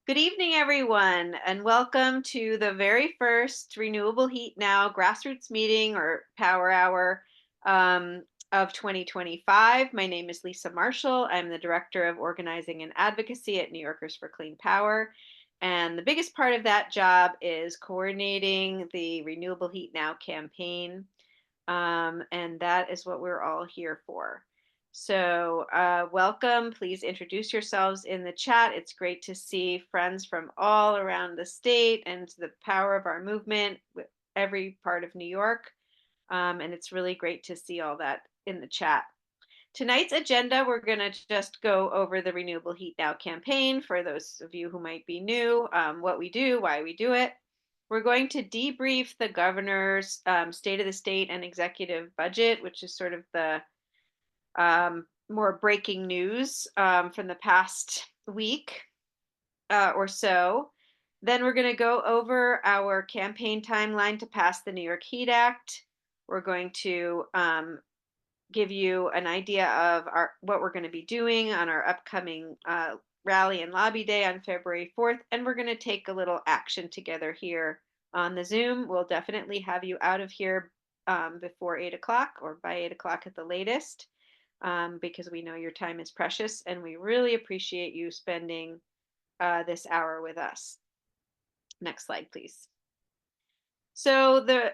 Good evening, everyone, and welcome to the very first Renewable Heat Now grassroots meeting or power hour of 2025. My name is Lisa Marshall. I'm the Director of Organizing and Advocacy at New Yorkers for Clean Power. And the biggest part of that job is coordinating the Renewable Heat Now campaign. And that is what we're all here for. So, welcome. Please introduce yourselves in the chat. It's great to see friends from all around the state and the power of our movement with every part of New York. And it's really great to see all that in the chat. Tonight's agenda, we're going to just go over the Renewable Heat Now campaign for those of you who might be new, what we do, why we do it. We're going to debrief the governor's state of the state and executive budget, which is sort of the more breaking news from the past week or so. Then we're going to go over our campaign timeline to pass the New York Heat Act. We're going to give you an idea of what we're going to be doing on our upcoming rally and lobby day on February 4th. And we're going to take a little action together here on the Zoom. We'll definitely have you out of here before 8 o'clock or by 8 o'clock at the latest because we know your time is precious and we really appreciate you spending this hour with us. Next slide, please. So the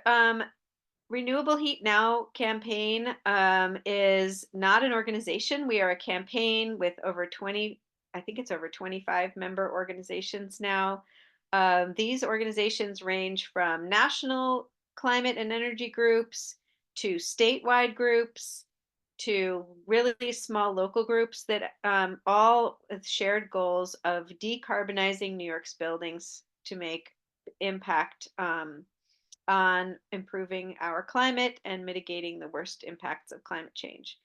Renewable Heat Now campaign is not an organization. We are a campaign with over 20, I think it's over 25 member organizations now. These organizations range from national climate and energy groups to statewide groups to really small local groups that all with shared goals of decarbonizing New York's buildings to make impact on improving our climate and mitigating the worst impacts of climate change.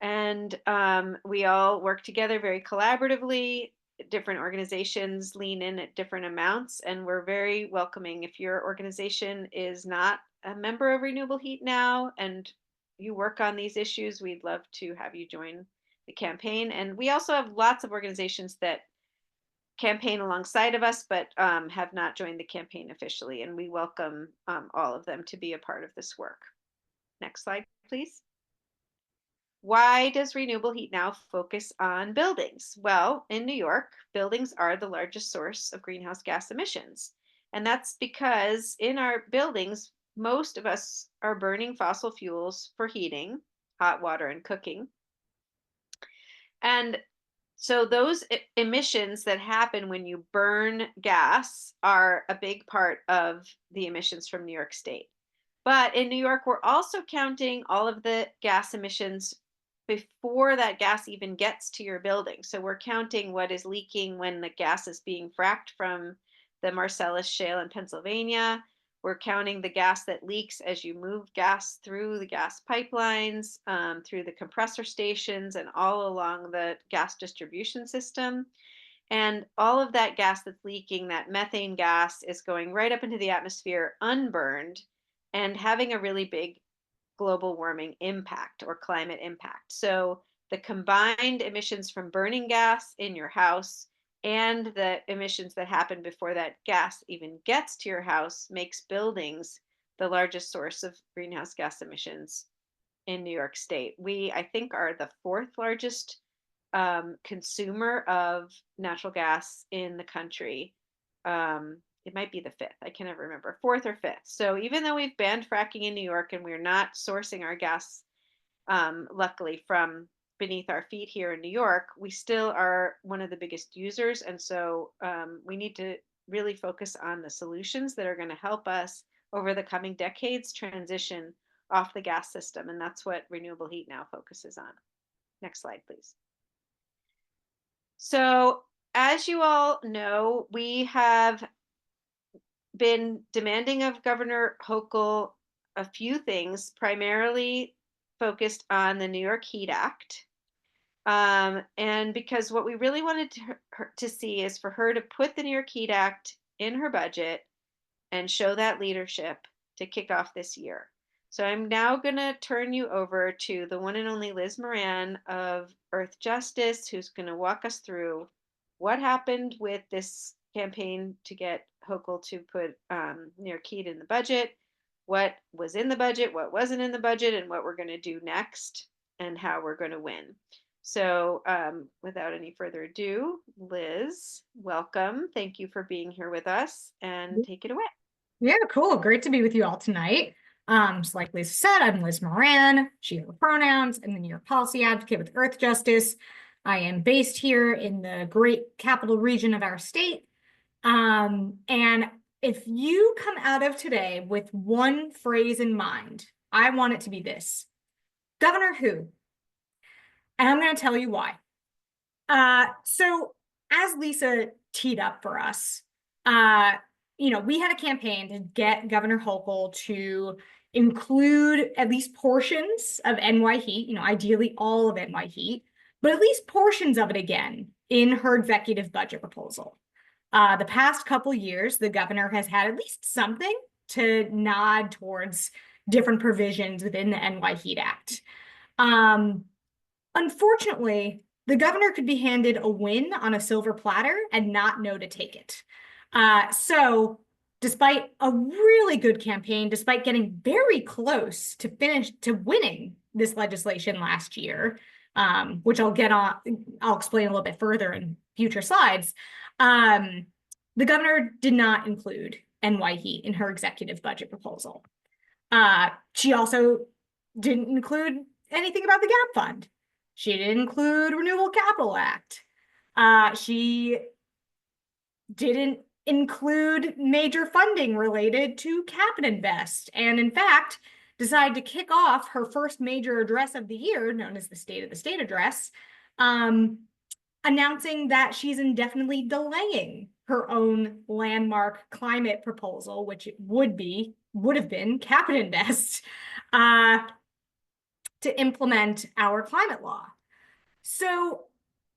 And we all work together very collaboratively. Different organizations lean in at different amounts, and we're very welcoming. If your organization is not a member of Renewable Heat Now and you work on these issues, we'd love to have you join the campaign. And we also have lots of organizations that campaign alongside of us, but have not joined the campaign officially. And we welcome all of them to be a part of this work. Next slide, please. Why does Renewable Heat Now focus on buildings? Well, in New York, buildings are the largest source of greenhouse gas emissions. And that's because in our buildings, most of us are burning fossil fuels for heating, hot water, and cooking. And so those emissions that happen when you burn gas are a big part of the emissions from New York State. But in New York, we're also counting all of the gas emissions before that gas even gets to your building. So we're counting what is leaking when the gas is being fracked from the Marcellus Shale in Pennsylvania. We're counting the gas that leaks as you move gas through the gas pipelines, through the compressor stations, and all along the gas distribution system. And all of that gas that's leaking, that methane gas, is going right up into the atmosphere unburned and having a really big global warming impact or climate impact. So the combined emissions from burning gas in your house and the emissions that happen before that gas even gets to your house makes buildings the largest source of greenhouse gas emissions in New York State. We, I think, are the fourth largest consumer of natural gas in the country. It might be the fifth. I can never remember, fourth or fifth. So even though we've banned fracking in New York and we're not sourcing our gas, luckily, from beneath our feet here in New York, we still are one of the biggest users. And so we need to really focus on the solutions that are going to help us over the coming decades transition off the gas system. And that's what Renewable Heat Now focuses on. Next slide, please. So as you all know, we have been demanding of Governor Hochul a few things, primarily focused on the New York Heat Act. And because what we really wanted to see is for her to put the New York Heat Act in her budget and show that leadership to kick off this year. So I'm now going to turn you over to the one and only Liz Moran of Earth Justice, who's going to walk us through what happened with this campaign to get Hochul to put New York Heat in the budget, what was in the budget, what wasn't in the budget, and what we're going to do next, and how we're going to win. So, without any further ado, Liz, welcome. Thank you for being here with us, and take it away. Yeah, cool. Great to be with you all tonight. So like Lisa said, I'm Liz Moran, she, her pronouns. I'm the New York policy advocate with Earth Justice. I am based here in the great capital region of our state. And if you come out of today with one phrase in mind, I want it to be this: Governor Who? And I'm going to tell you why. So as Lisa teed up for us, we had a campaign to get Governor Hochul to include at least portions of NY Heat, ideally all of NY Heat, but at least portions of it again in her executive budget proposal. The past couple years, the governor has had at least something to nod towards different provisions within the NY Heat Act. Unfortunately, the governor could be handed a win on a silver platter and not know to take it. So despite a really good campaign, despite getting very close to winning this legislation last year, which I'll explain a little bit further in future slides, the governor did not include NY Heat in her executive budget proposal. She also didn't include anything about the GAP fund. She didn't include Renewable Capital Act. She didn't include major funding related to Cap and Invest, and in fact, decided to kick off her first major address of the year, known as the State of the State Address, announcing that she's indefinitely delaying her own landmark climate proposal, which would have been Cap and Invest, to implement our climate law. So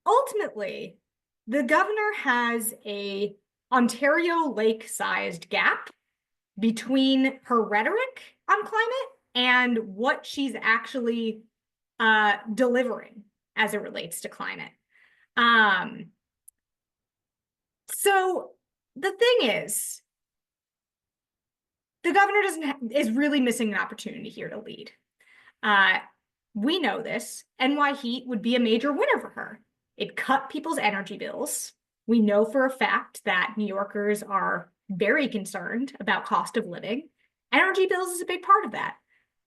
ultimately, the governor has a Ontario Lake-sized gap between her rhetoric on climate and what she's actually delivering as it relates to climate. So the thing is, the governor is really missing an opportunity here to lead. We know this. NY Heat would be a major winner for her. It cut people's energy bills. We know for a fact that New Yorkers are very concerned about cost of living. Energy bills is a big part of that.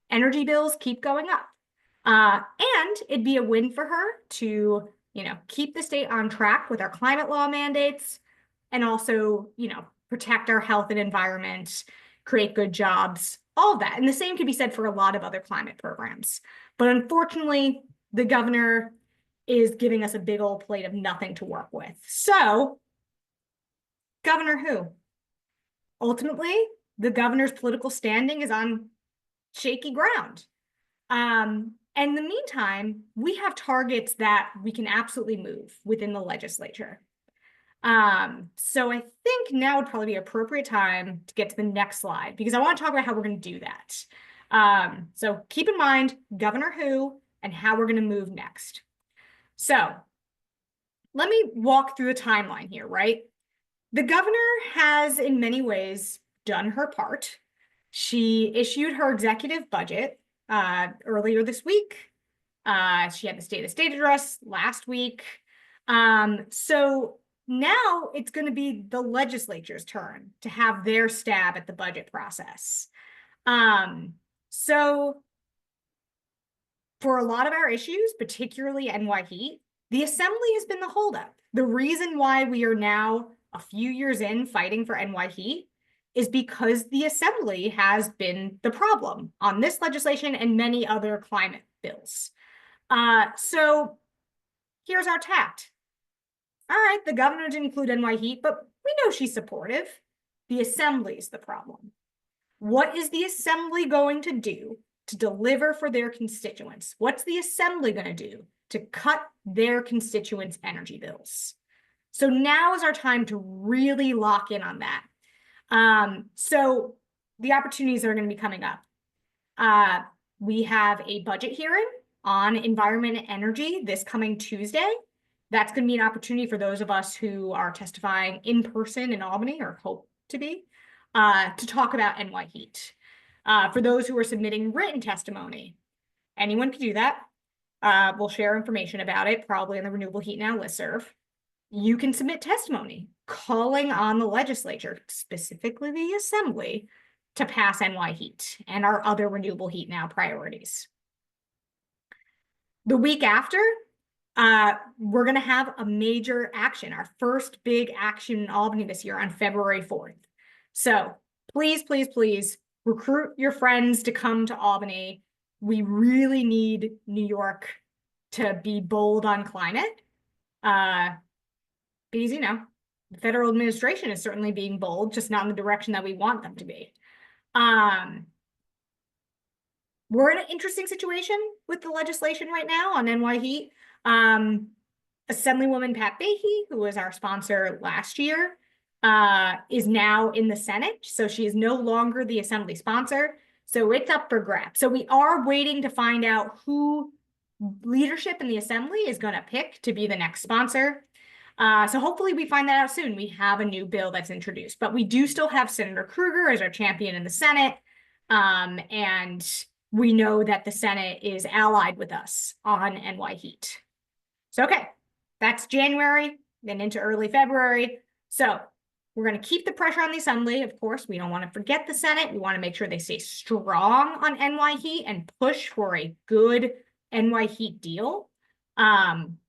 Energy bills keep going up. And it'd be a win for her to, keep the state on track with our climate law mandates and also, protect our health and environment, create good jobs, all of that. And the same could be said for a lot of other climate programs. But unfortunately, the governor is giving us a big old plate of nothing to work with. So, Governor Who? Ultimately, the governor's political standing is on shaky ground. And in the meantime, we have targets that we can absolutely move within the legislature. So I think now would probably be an appropriate time to get to the next slide, because I want to talk about how we're going to do that. So keep in mind Governor Who and how we're going to move next. So let me walk through the timeline here, right? The governor has in many ways done her part. She issued her executive budget earlier this week. She had the State of the State address last week. So now it's going to be the legislature's turn to have their stab at the budget process. So for a lot of our issues, particularly NY Heat, the assembly has been the holdup. The reason why we are now a few years in fighting for NY Heat is because the assembly has been the problem on this legislation and many other climate bills. So here's our tact. All right, the governor didn't include NY Heat, but we know she's supportive. The assembly is the problem. What is the assembly going to do to deliver for their constituents? What's the assembly going to do to cut their constituents' energy bills? So now is our time to really lock in on that. So the opportunities are going to be coming up. We have a budget hearing on environment and energy this coming Tuesday. That's going to be an opportunity for those of us who are testifying in person in Albany or hope to be, to talk about NY Heat. For those who are submitting written testimony, anyone can do that. We'll share information about it, probably in the Renewable Heat Now listserv. You can submit testimony calling on the legislature, specifically the assembly, to pass NY Heat and our other Renewable Heat Now priorities. The week after, we're going to have a major action, our first big action in Albany this year on February 4th. So please, please, please recruit your friends to come to Albany. We really need New York to be bold on climate. Because, you know, the federal administration is certainly being bold, just not in the direction that we want them to be. We're in an interesting situation with the legislation right now on NY Heat. Assemblywoman Pat Fahey, who was our sponsor last year, is now in the Senate. So she is no longer the Assembly sponsor. So it's up for grabs. So we are waiting to find out who leadership in the Assembly is going to pick to be the next sponsor. So hopefully we find that out soon. We have a new bill that's introduced, but we do still have Senator Krueger as our champion in the Senate. And we know that the Senate is allied with us on NY Heat. So, okay, that's January, then into early February. So we're going to keep the pressure on the Assembly. Of course, we don't want to forget the Senate. We want to make sure they stay strong on NY Heat and push for a good NY Heat deal.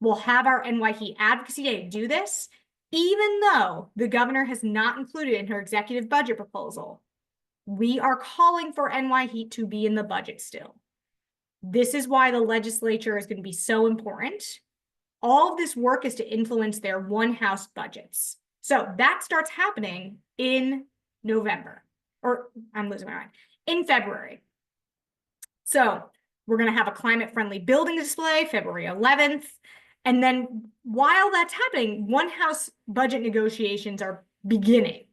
We'll have our NY Heat Advocacy Day to do this, even though the governor has not included in her executive budget proposal. We are calling for NY Heat to be in the budget still. This is why the legislature is going to be so important. All of this work is to influence their one-house budgets. So that starts happening in November, or I'm losing my mind, in February. So we're going to have a climate-friendly building display February 11th. And then while that's happening, one-house budget negotiations are beginning.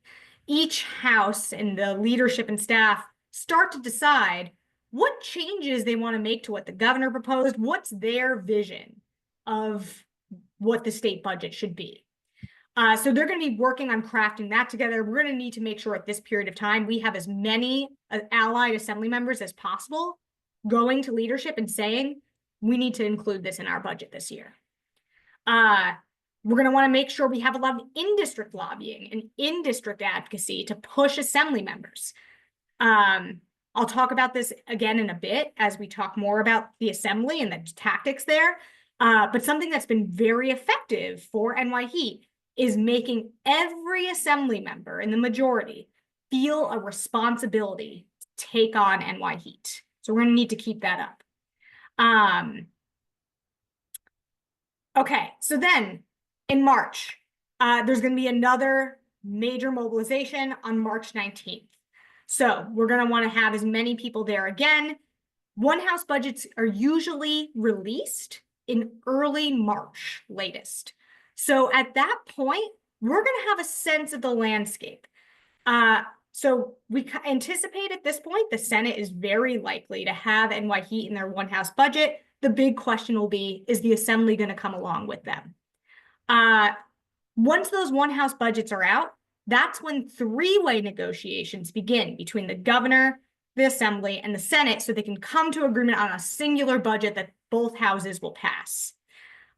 Each house and the leadership and staff start to decide what changes they want to make to what the governor proposed, what's their vision of what the state budget should be. So they're going to be working on crafting that together. We're going to need to make sure at this period of time we have as many allied assembly members as possible going to leadership and saying, we need to include this in our budget this year. We're going to want to make sure we have a lot of in-district lobbying and in-district advocacy to push assembly members. I'll talk about this again in a bit as we talk more about the assembly and the tactics there. But something that's been very effective for NY Heat is making every assembly member in the majority feel a responsibility to take on NY Heat. So we're going to need to keep that up. Okay, so then in March, there's going to be another major mobilization on March 19th. So we're going to want to have as many people there again. One-house budgets are usually released in early March, latest. So at that point, we're going to have a sense of the landscape. So we anticipate at this point, the Senate is very likely to have NY Heat in their one-house budget. The big question will be, is the Assembly going to come along with them? Once those one-house budgets are out, that's when three-way negotiations begin between the governor, the Assembly, and the Senate so they can come to agreement on a singular budget that both houses will pass.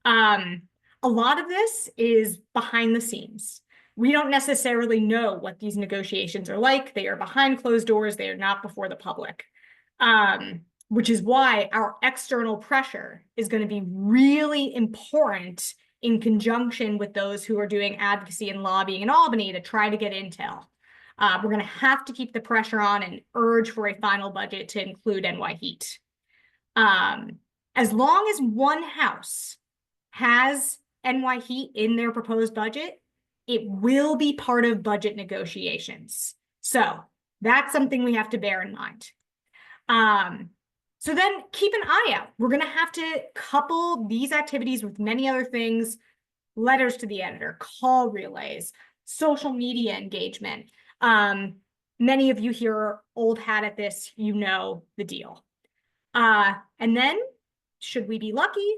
A lot of this is behind the scenes. We don't necessarily know what these negotiations are like. They are behind closed doors. They are not before the public, which is why our external pressure is going to be really important in conjunction with those who are doing advocacy and lobbying in Albany to try to get intel. We're going to have to keep the pressure on and urge for a final budget to include NY Heat. As long as one house has NY Heat in their proposed budget, it will be part of budget negotiations. So that's something we have to bear in mind. So then keep an eye out. We're going to have to couple these activities with many other things: letters to the editor, call relays, social media engagement. Many of you here are old hat at this, you know the deal. And then, should we be lucky,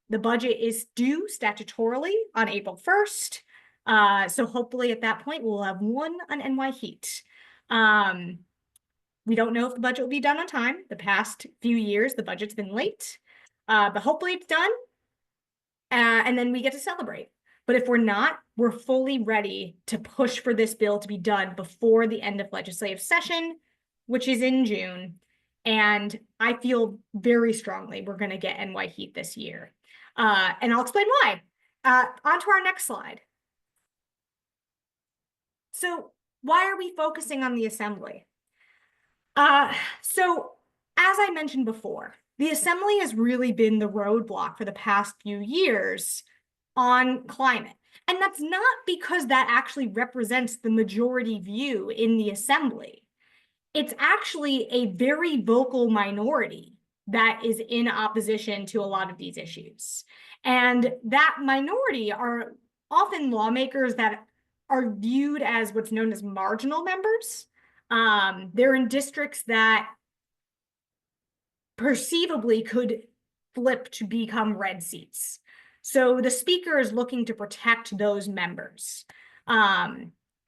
The budget is due statutorily on April 1st. So hopefully at that point, we'll have one on NY Heat. We don't know if the budget will be done on time. The past few years, the budget's been late, but hopefully it's done. And then we get to celebrate. But if we're not, we're fully ready to push for this bill to be done before the end of legislative session, which is in June. And I feel very strongly we're going to get NY Heat this year. And I'll explain why. On to our next slide. So why are we focusing on the assembly? So as I mentioned before, the assembly has really been the roadblock for the past few years on climate. And that's not because that actually represents the majority view in the assembly. It's actually a very vocal minority that is in opposition to a lot of these issues. And that minority are often lawmakers that are viewed as what's known as marginal members. They're in districts that perceivably could flip to become red seats. So the speaker is looking to protect those members.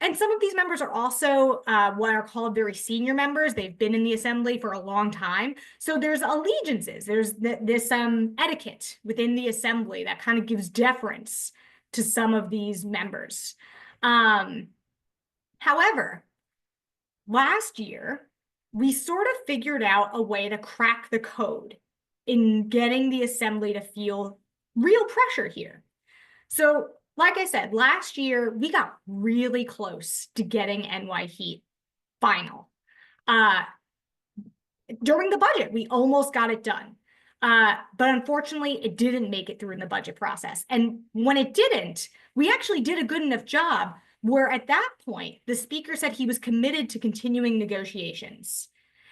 And some of these members are also what are called very senior members. They've been in the assembly for a long time. So there's allegiances. There's this etiquette within the assembly that kind of gives deference to some of these members. However, last year, we sort of figured out a way to crack the code in getting the assembly to feel real pressure here. So, like I said, last year, we got really close to getting NY Heat final. During the budget, we almost got it done. But unfortunately, it didn't make it through in the budget process. And when it didn't, we actually did a good enough job where at that point, the speaker said he was committed to continuing negotiations.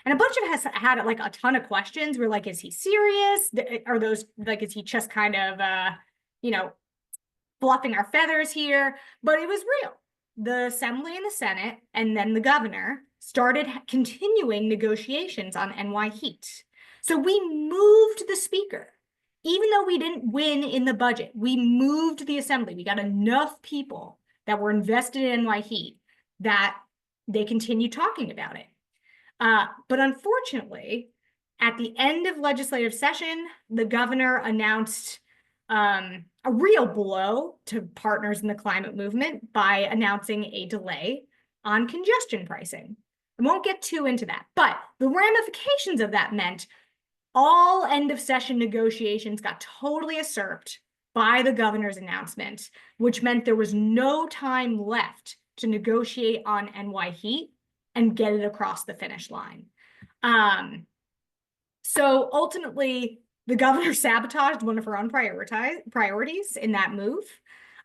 And a bunch of us had like a ton of questions. We're like, is he serious? Are those like, is he just kind of, fluffing our feathers here? But it was real. The Assembly and the Senate, and then the governor started continuing negotiations on NY Heat. So we moved the speaker. Even though we didn't win in the budget, we moved the assembly. We got enough people that were invested in NY Heat that they continued talking about it. But unfortunately, at the end of legislative session, the governor announced a real blow to partners in the climate movement by announcing a delay on congestion pricing. I won't get too into that, but the ramifications of that meant all end of session negotiations got totally usurped by the governor's announcement, which meant there was no time left to negotiate on NY Heat and get it across the finish line. So ultimately, the governor sabotaged one of her own priorities in that move.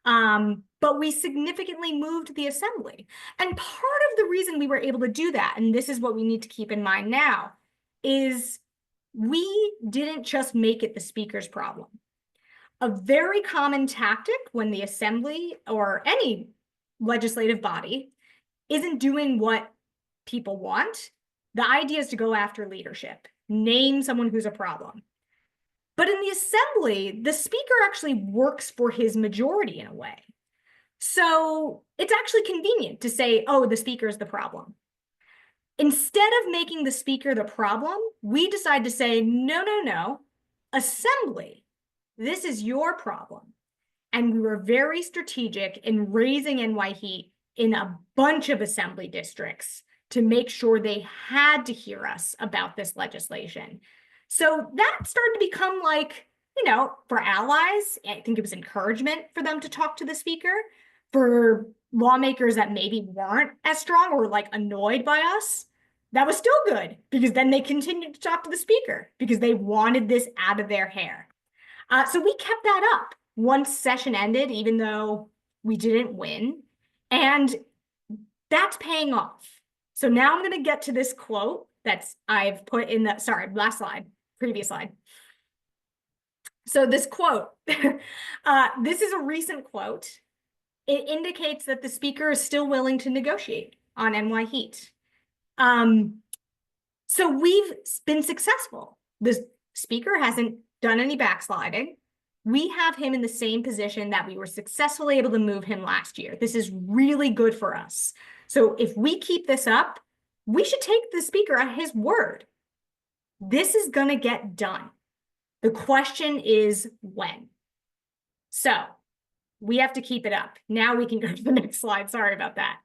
But we significantly moved the assembly. And part of the reason we were able to do that, and this is what we need to keep in mind now, is we didn't just make it the speaker's problem. A very common tactic when the assembly or any legislative body isn't doing what people want, the idea is to go after leadership, name someone who's a problem. But in the assembly, the speaker actually works for his majority in a way. So it's actually convenient to say, oh, the speaker is the problem. Instead of making the speaker the problem, we decide to say, no, no, no, assembly, this is your problem. And we were very strategic in raising NY Heat in a bunch of assembly districts to make sure they had to hear us about this legislation. So that started to become like, for allies, I think it was encouragement for them to talk to the speaker. For lawmakers that maybe weren't as strong or like annoyed by us, that was still good because then they continued to talk to the speaker because they wanted this out of their hair. So we kept that up once session ended, even though we didn't win. And that's paying off. So now I'm going to get to this quote I've put in the, last slide, previous slide. So this quote, this is a recent quote. It indicates that the speaker is still willing to negotiate on NY Heat. So we've been successful. The speaker hasn't done any backsliding. We have him in the same position that we were successfully able to move him last year. This is really good for us. So if we keep this up, we should take the speaker at his word. This is going to get done. The question is when. So we have to keep it up. Now we can go to the next slide. Sorry about that.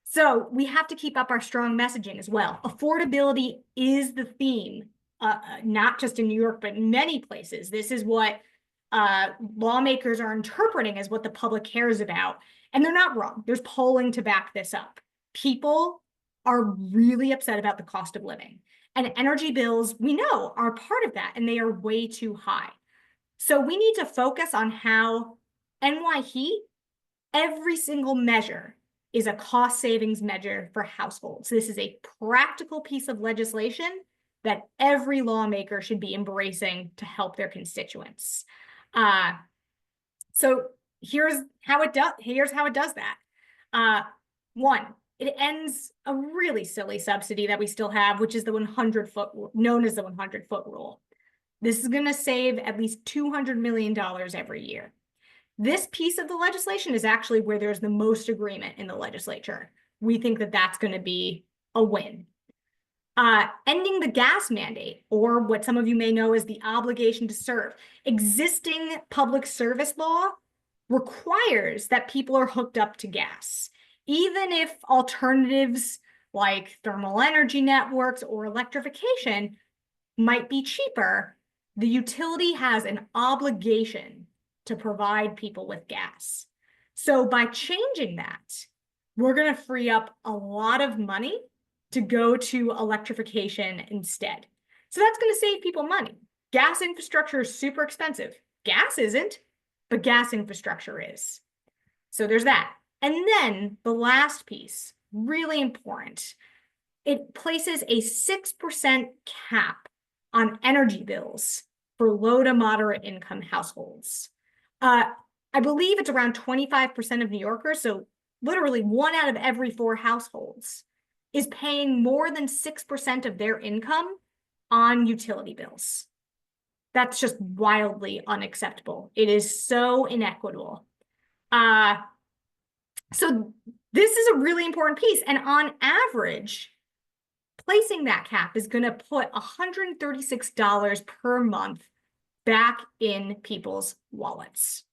So we have to keep up our strong messaging as well. Affordability is the theme, not just in New York, but in many places. This is what lawmakers are interpreting as what the public cares about. And they're not wrong. There's polling to back this up. People are really upset about the cost of living. And energy bills, we know, are part of that, and they are way too high. So we need to focus on how NY Heat, every single measure is a cost savings measure for households. This is a practical piece of legislation that every lawmaker should be embracing to help their constituents. So here's how it does that. One, it ends a really silly subsidy that we still have, which is the 100-foot, known as the 100-foot rule. This is going to save at least $200 million every year. This piece of the legislation is actually where there's the most agreement in the legislature. We think that that's going to be a win. Ending the gas mandate, or what some of you may know as the obligation to serve. Existing public service law requires that people are hooked up to gas. Even if alternatives like thermal energy networks or electrification might be cheaper, the utility has an obligation to provide people with gas. So by changing that, we're going to free up a lot of money to go to electrification instead. So that's going to save people money. Gas infrastructure is super expensive. Gas isn't, but gas infrastructure is. So there's that. And then the last piece, really important, it places a 6% cap on energy bills for low to moderate income households. I believe it's around 25% of New Yorkers, so literally 1 out of every 4 households is paying more than 6% of their income on utility bills. That's just wildly unacceptable. It is so inequitable. So this is a really important piece. And on average, placing that cap is going to put $136 per month back in people's wallets.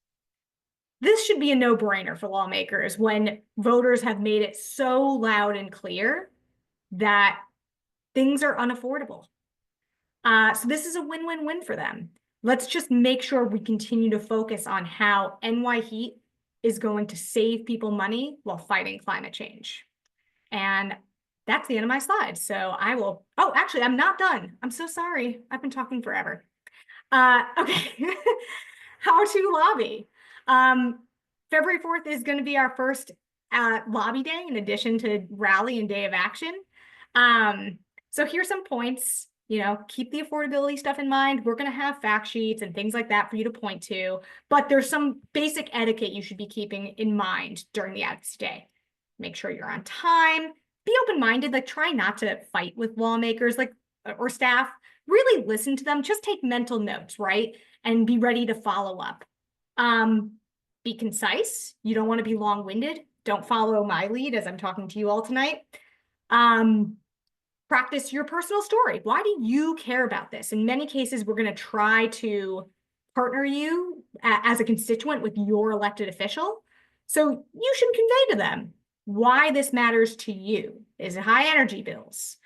This should be a no-brainer for lawmakers when voters have made it so loud and clear that things are unaffordable. So this is a win-win-win for them. Let's just make sure we continue to focus on how NY Heat is going to save people money while fighting climate change. And that's the end of my slides. So I will, oh, actually, I'm not done. I'm so sorry. I've been talking forever. Okay, how to lobby. February 4th is going to be our first lobby day in addition to rally and day of action. So here's some points. You know, keep the affordability stuff in mind. We're going to have fact sheets and things like that for you to point to, but there's some basic etiquette you should be keeping in mind during the advocacy day. Make sure you're on time. Be open-minded. Like, try not to fight with lawmakers, like, or staff. Really listen to them. Just take mental notes, right? And be ready to follow up. Be concise. You don't want to be long-winded. Don't follow my lead as I'm talking to you all tonight. Practice your personal story. Why do you care about this? In many cases, we're going to try to partner you as a constituent with your elected official. So you should convey to them why this matters to you. Is it high energy bills?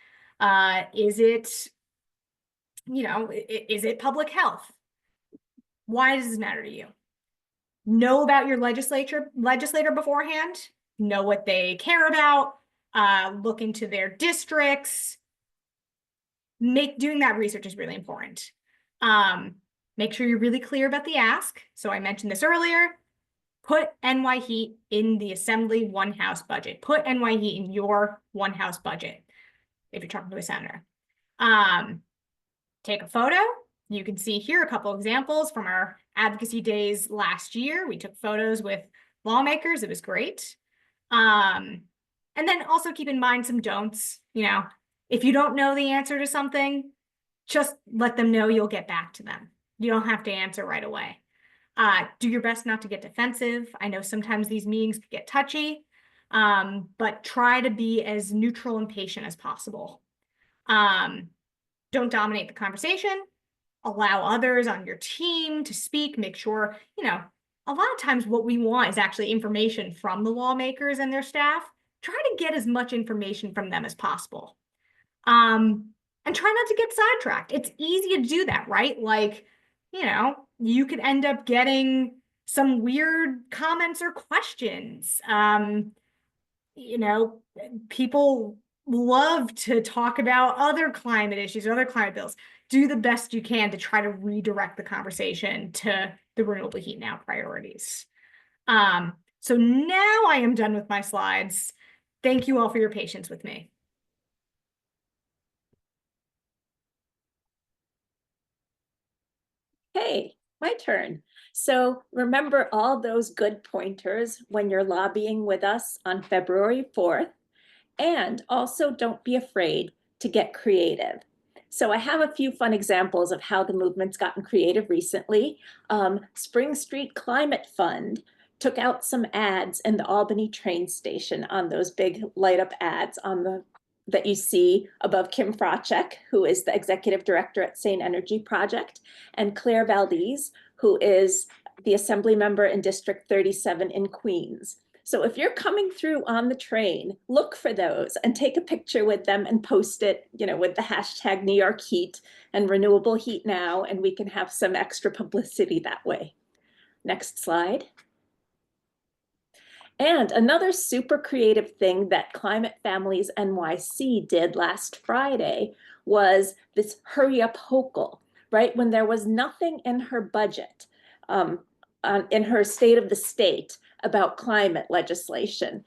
Is it, you know, is it public health? Why does this matter to you? Know about your legislator beforehand. Know what they care about. Look into their districts. Doing that research is really important. Make sure you're really clear about the ask. So I mentioned this earlier. Put NY Heat in the Assembly one House budget. Put NY Heat in your one House budget if you're talking to a senator. Take a photo. You can see here a couple examples from our advocacy days last year. We took photos with lawmakers. It was great. And then also keep in mind some don'ts. You know, if you don't know the answer to something, just let them know you'll get back to them. You don't have to answer right away. Do your best not to get defensive. I know sometimes these meetings get touchy, but try to be as neutral and patient as possible. Don't dominate the conversation. Allow others on your team to speak. Make sure, a lot of times what we want is actually information from the lawmakers and their staff. Try to get as much information from them as possible. And try not to get sidetracked. It's easy to do that, right? Like, you could end up getting some weird comments or questions. You know, People love to talk about other climate issues or other climate bills. Do the best you can to try to redirect the conversation to the renewable heat now priorities. So now I am done with my slides. Thank you all for your patience with me. Hey, my turn. So remember all those good pointers when you're lobbying with us on February 4th. And also don't be afraid to get creative. So I have a few fun examples of how the movement's gotten creative recently. Spring Street Climate Fund took out some ads in the Albany train station on those big light up ads on the that you see above Kim Fracek, who is the executive director at Sane Energy Project, and Claire Valdez, who is the assembly member in District 37 in Queens. So if you're coming through on the train, look for those and take a picture with them and post it, with the hashtag New York Heat and Renewable Heat Now, and we can have some extra publicity that way. Next slide. And another super creative thing that Climate Families NYC did last Friday was this Hurry Up Hochul, right? When there was nothing in her budget, in her state of the state about climate legislation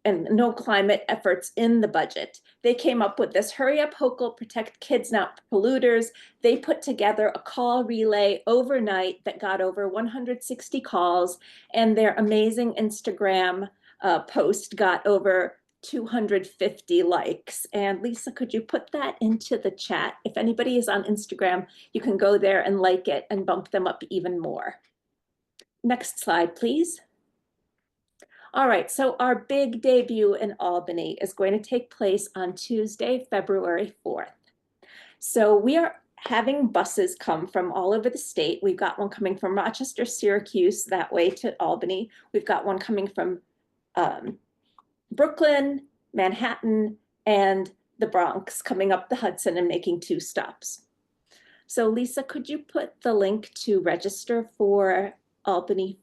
and no climate efforts in the budget. They came up with this Hurry Up Hochul, Protect Kids Not Polluters. They put together a call relay overnight that got over 160 calls, and their amazing Instagram post got over 250 likes. And Lisa, could you put that into the chat? If anybody is on Instagram, you can go there and like it and bump them up even more. Next slide, please. All right, so our big debut in Albany is going to take place on Tuesday, February 4th. So we are having buses come from all over the state. We've got one coming from Rochester, Syracuse, that way to Albany. We've got one coming from Brooklyn, Manhattan, and the Bronx, coming up the Hudson and making 2 stops. So Lisa, could you put the link to register for Albany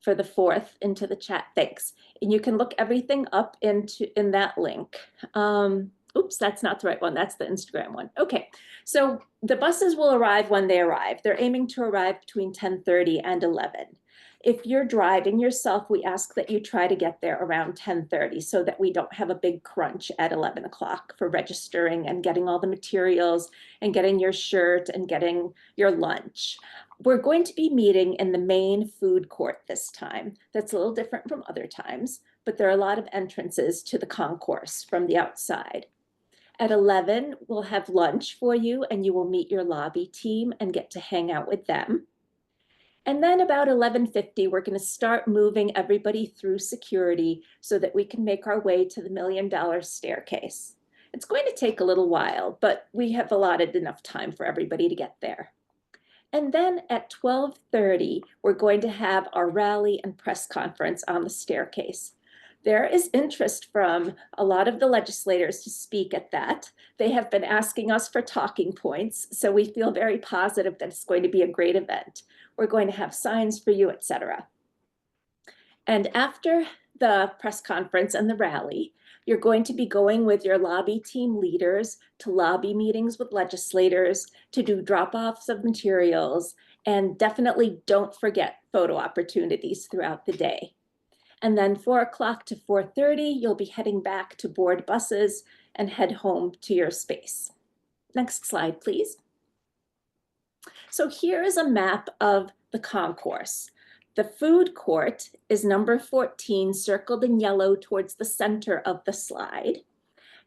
for the 4th into the chat? Thanks. And you can look everything up in that link. Oops, that's not the right one. That's the Instagram one. Okay, so the buses will arrive when they arrive. They're aiming to arrive between 10:30 and 11. If you're driving yourself, we ask that you try to get there around 10:30 so that we don't have a big crunch at 11 o'clock for registering and getting all the materials and getting your shirt and getting your lunch. We're going to be meeting in the main food court this time. That's a little different from other times, but there are a lot of entrances to the concourse from the outside. At 11, we'll have lunch for you and you will meet your lobby team and get to hang out with them. And then about 11:50, we're going to start moving everybody through security so that we can make our way to the $1 million staircase. It's going to take a little while, but we have allotted enough time for everybody to get there. And then at 12:30, we're going to have our rally and press conference on the staircase. There is interest from a lot of the legislators to speak at that. They have been asking us for talking points, so we feel very positive that it's going to be a great event. We're going to have signs for you, etc. And after the press conference and the rally, you're going to be going with your lobby team leaders to lobby meetings with legislators, to do drop-offs of materials, and definitely don't forget photo opportunities throughout the day. And then 4 o'clock to 4:30, you'll be heading back to board buses and head home to your space. Next slide, please. So here is a map of the concourse. The food court is number 14, circled in yellow towards the center of the slide.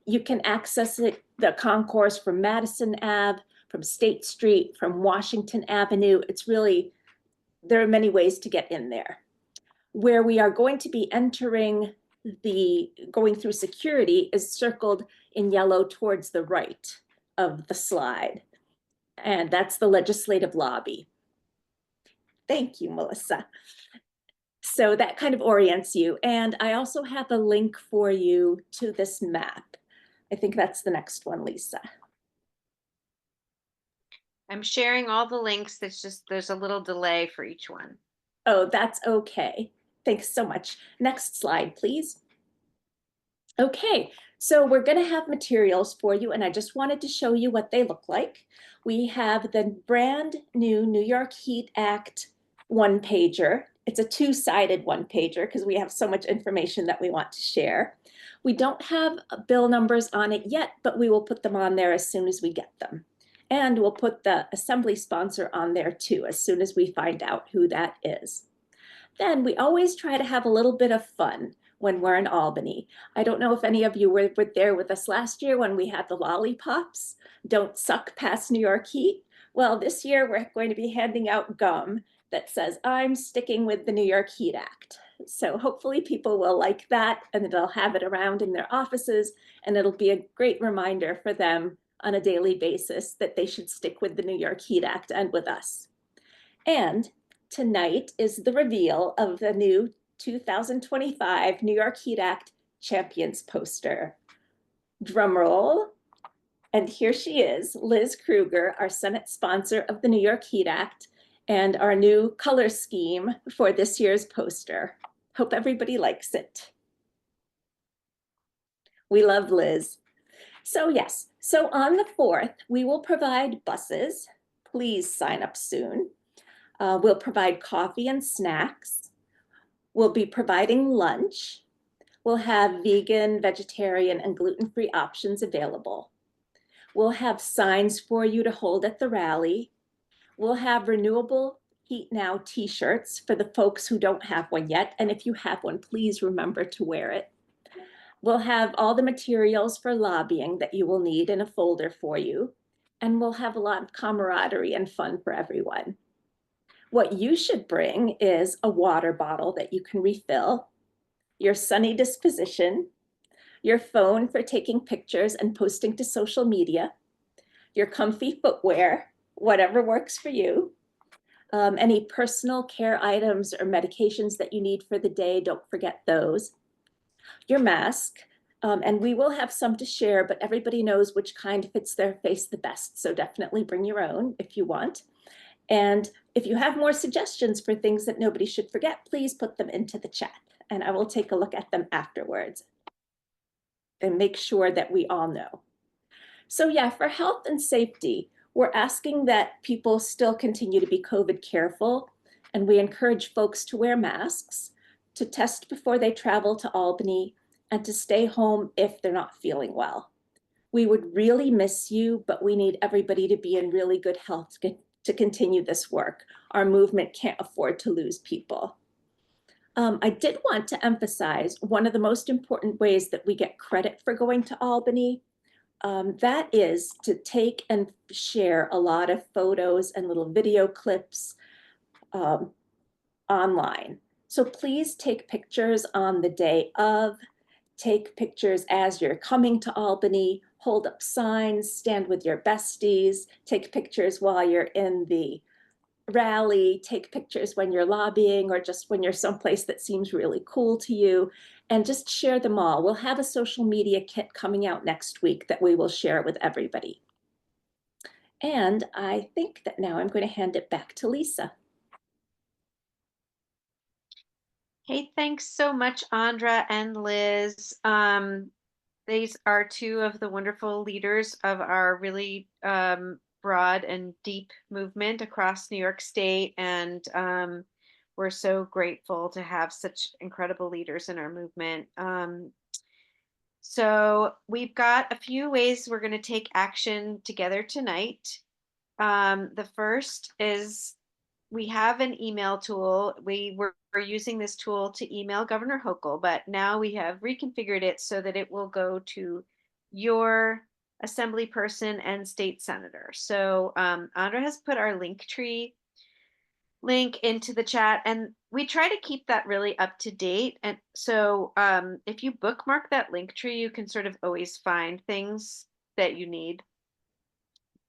You can access the concourse from Madison Ave, from State Street, from Washington Avenue. It's really, there are many ways to get in there. Where we are going to be entering going through security is circled in yellow towards the right of the slide. And that's the legislative lobby. Thank you, Melissa. So that kind of orients you. And I also have a link for you to this map. I think that's the next one, Lisa. I'm sharing all the links. It's just there's a little delay for each one. Oh, that's okay. Thanks so much. Next slide, please. Okay, so we're going to have materials for you, and I just wanted to show you what they look like. We have the brand new New York Heat Act one-pager. It's a two-sided one-pager because we have so much information that we want to share. We don't have bill numbers on it yet, but we will put them on there as soon as we get them. And we'll put the assembly sponsor on there too, as soon as we find out who that is. Then we always try to have a little bit of fun when we're in Albany. I don't know if any of you were there with us last year when we had the lollipops, don't suck past New York heat. Well, this year we're going to be handing out gum that says, I'm sticking with the New York Heat Act. So hopefully people will like that and they'll have it around in their offices, and it'll be a great reminder for them on a daily basis that they should stick with the New York Heat Act and with us. And tonight is the reveal of the new 2025 New York Heat Act Champions poster. Drum roll. And here she is, Liz Kruger, our Senate sponsor of the New York Heat Act and our new color scheme for this year's poster. Hope everybody likes it. We love Liz. So yes, so on the 4th, we will provide buses. Please sign up soon. We'll provide coffee and snacks. We'll be providing lunch. We'll have vegan, vegetarian, and gluten-free options available. We'll have signs for you to hold at the rally. We'll have Renewable Heat Now t-shirts for the folks who don't have one yet. And if you have one, please remember to wear it. We'll have all the materials for lobbying that you will need in a folder for you. And we'll have a lot of camaraderie and fun for everyone. What you should bring is a water bottle that you can refill, your sunny disposition, your phone for taking pictures and posting to social media, your comfy footwear, whatever works for you, any personal care items or medications that you need for the day, don't forget those, your mask, and we will have some to share, but everybody knows which kind fits their face the best, so definitely bring your own if you want. And if you have more suggestions for things that nobody should forget, please put them into the chat and I will take a look at them afterwards and make sure that we all know. So yeah, for health and safety, we're asking that people still continue to be COVID careful, and we encourage folks to wear masks, to test before they travel to Albany, and to stay home if they're not feeling well. We would really miss you, but we need everybody to be in really good health to continue this work. Our movement can't afford to lose people. I did want to emphasize one of the most important ways that we get credit for going to Albany. That is to take and share a lot of photos and little video clips online. So please take pictures on the day of, take pictures as you're coming to Albany, hold up signs, stand with your besties, take pictures while you're in the rally, take pictures when you're lobbying or just when you're someplace that seems really cool to you, and just share them all. We'll have a social media kit coming out next week that we will share with everybody. And I think that now I'm going to hand it back to Lisa. Hey, thanks so much, Andra and Liz. These are two of the wonderful leaders of our really broad and deep movement across New York State. And we're so grateful to have such incredible leaders in our movement. So we've got a few ways we're going to take action together tonight. The first is we have an email tool. We were using this tool to email Governor Hochul, but now we have reconfigured it so that it will go to your assembly person, and state senator. So Andra has put our Linktree link into the chat, and we try to keep that really up to date. And so if you bookmark that Linktree, you can sort of always find things that you need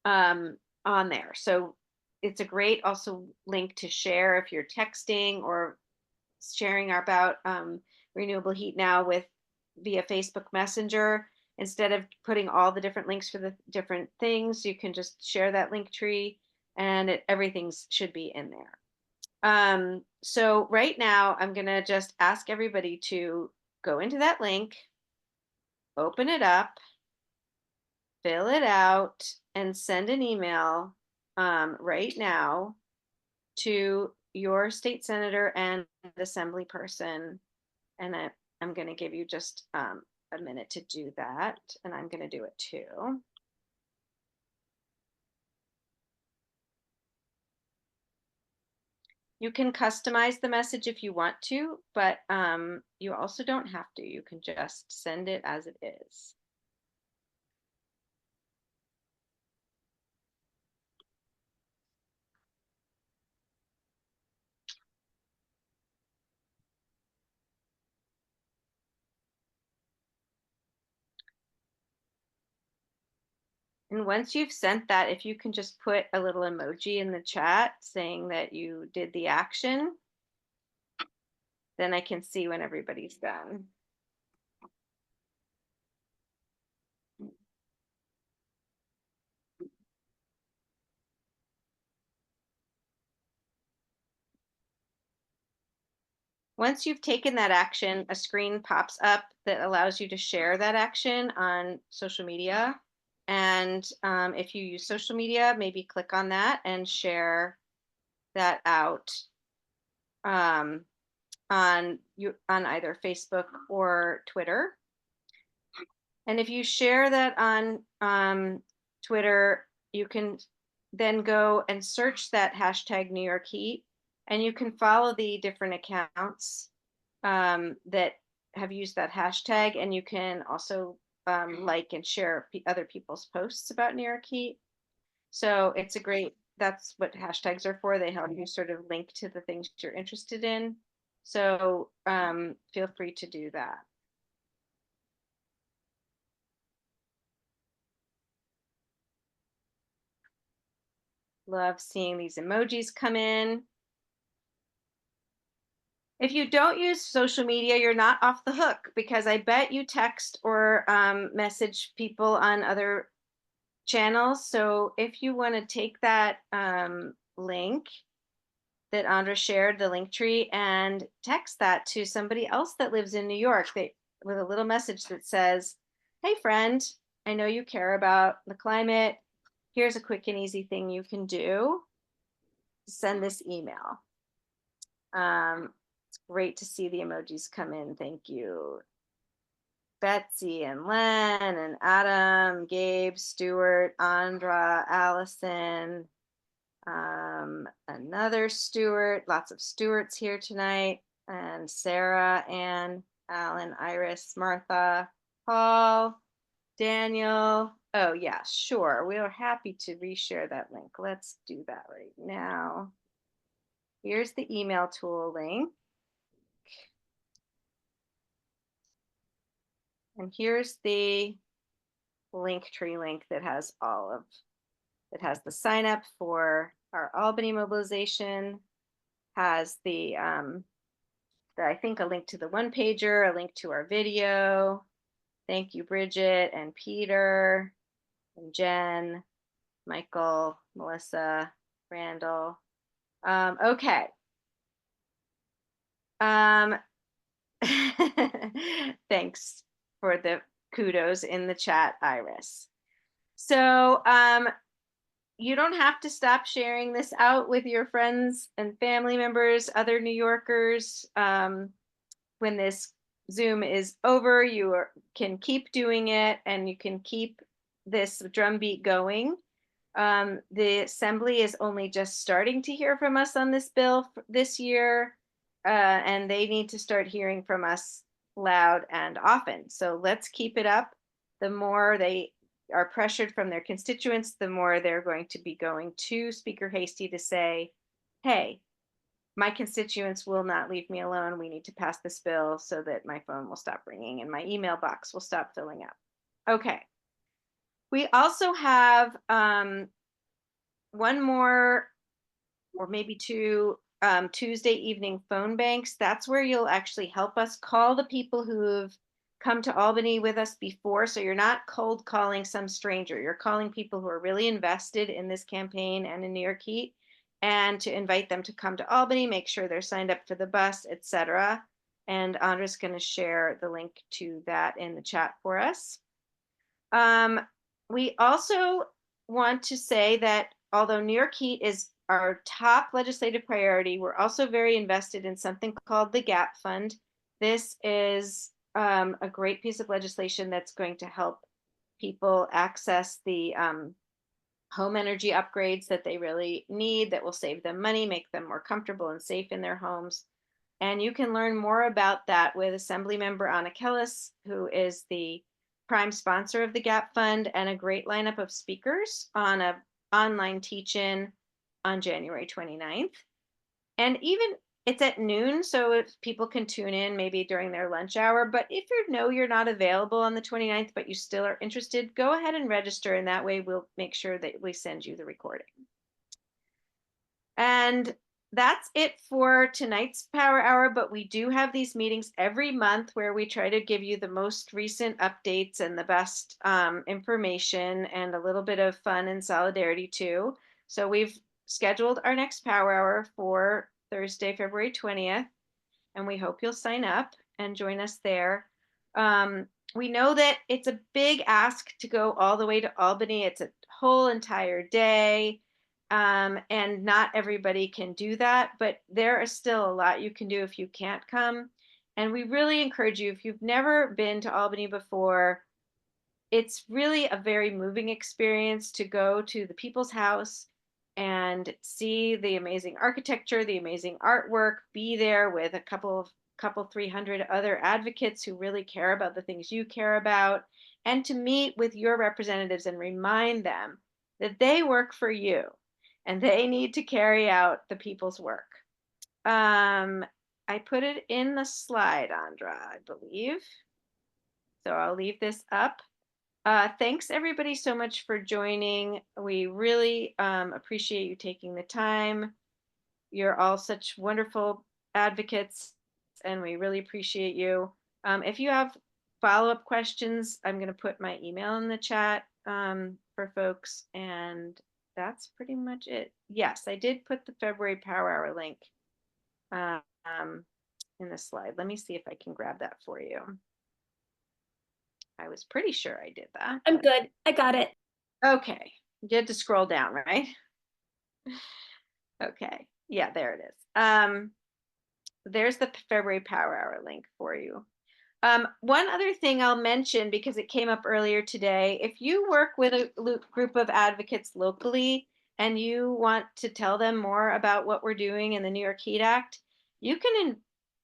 on there. So it's a great also link to share if you're texting or sharing about renewable heat now with via Facebook Messenger. Instead of putting all the different links for the different things, you can just share that link tree, and everything should be in there. So right now I'm going to just ask everybody to go into that link, open it up, fill it out, and send an email right now to your state senator and assembly person. And I'm going to give you just a minute to do that. And I'm going to do it too. You can customize the message if you want to, but you also don't have to. You can just send it as it is. And once you've sent that, if you can just put a little emoji in the chat saying that you did the action, then I can see when everybody's done. Once you've taken that action, a screen pops up that allows you to share that action on social media. And if you use social media, maybe click on that and share that out on either Facebook or Twitter. And if you share that on Twitter, you can then go and search that hashtag New York Heat, and you can follow the different accounts that have used that hashtag, and you can also like and share other people's posts about New York Heat. So it's a great, that's what hashtags are for. They help you sort of link to the things you're interested in. So feel free to do that. Love seeing these emojis come in. If you don't use social media, you're not off the hook, because I bet you text or message people on other channels. So if you want to take that link that Andra shared, the link tree, and text that to somebody else that lives in New York, with a little message that says, "Hey friend, I know you care about the climate. Here's a quick and easy thing you can do. Send this email." It's great to see the emojis come in. Thank you. Betsy and Len and Adam, Gabe, Stuart, Andra, Allison, another Stuart, lots of Stuarts here tonight, and Sarah, Ann, Alan, Iris, Martha, Paul, Daniel. Oh yeah, sure. We are happy to reshare that link. Let's do that right now. Here's the email tool link. And here's the Linktree link that has the sign up for our Albany mobilization, has I think a link to the one pager, a link to our video. Thank you, Bridget and Peter and Jen, Michael, Melissa, Randall. Okay. Thanks for the kudos in the chat, Iris. So you don't have to stop sharing this out with your friends and family members, other New Yorkers. When this Zoom is over, can keep doing it, and you can keep this drumbeat going. The Assembly is only just starting to hear from us on this bill this year, and they need to start hearing from us loud and often. So let's keep it up. The more they are pressured from their constituents, the more they're going to be going to Speaker Hasty to say, hey, my constituents will not leave me alone. We need to pass this bill so that my phone will stop ringing and my email box will stop filling up. Okay. We also have one more or maybe two Tuesday evening phone banks. That's where you'll actually help us call the people who've come to Albany with us before. So you're not cold calling some stranger. You're calling people who are really invested in this campaign and in New York Heat, and to invite them to come to Albany, make sure they're signed up for the bus, etc. And Andra's going to share the link to that in the chat for us. We also want to say that although New York Heat is our top legislative priority, we're also very invested in something called the GAP Fund. This is a great piece of legislation that's going to help people access the home energy upgrades that they really need, that will save them money, make them more comfortable and safe in their homes. And you can learn more about that with Assemblymember Anna Kellis, who is the prime sponsor of the GAP Fund, and a great lineup of speakers on an online teach-in on January 29th. And even it's at noon, so if people can tune in maybe during their lunch hour. But if you know you're not available on the 29th, but you still are interested, go ahead and register, and that way we'll make sure that we send you the recording. And that's it for tonight's Power Hour, but we do have these meetings every month where we try to give you the most recent updates and the best information and a little bit of fun and solidarity too. So we've scheduled our next Power Hour for Thursday, February 20th, and we hope you'll sign up and join us there. We know that it's a big ask to go all the way to Albany. It's a whole entire day. And not everybody can do that, but there is still a lot you can do if you can't come. And we really encourage you, if you've never been to Albany before, it's really a very moving experience to go to the People's House and see the amazing architecture, the amazing artwork, be there with a couple 300 other advocates who really care about the things you care about, and to meet with your representatives and remind them that they work for you and they need to carry out the people's work. I put it in the slide, Andra, I believe. So I'll leave this up. Thanks everybody so much for joining. We really appreciate you taking the time. You're all such wonderful advocates, and we really appreciate you. If you have follow-up questions, I'm going to put my email in the chat for folks, and that's pretty much it. Yes, I did put the February Power Hour link in the slide. Let me see if I can grab that for you. I was pretty sure I did that. I'm good. I got it. Okay. You had to scroll down, right? Okay. Yeah, there it is. There's the February Power Hour link for you. One other thing I'll mention, because it came up earlier today, if you work with a group of advocates locally and you want to tell them more about what we're doing in the New York Heat Act, you can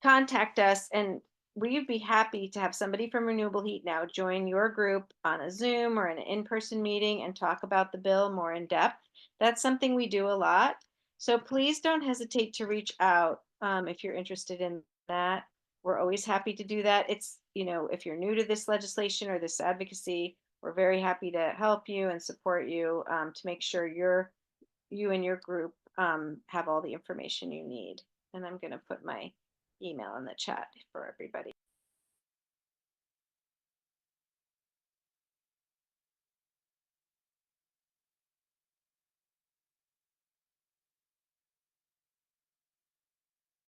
contact us, and we'd be happy to have somebody from Renewable Heat Now join your group on a Zoom or an in-person meeting and talk about the bill more in depth. That's something we do a lot. So please don't hesitate to reach out if you're interested in that. We're always happy to do that. It's, if you're new to this legislation or this advocacy, we're very happy to help you and support you to make sure you and your group have all the information you need. And I'm going to put my email in the chat for everybody.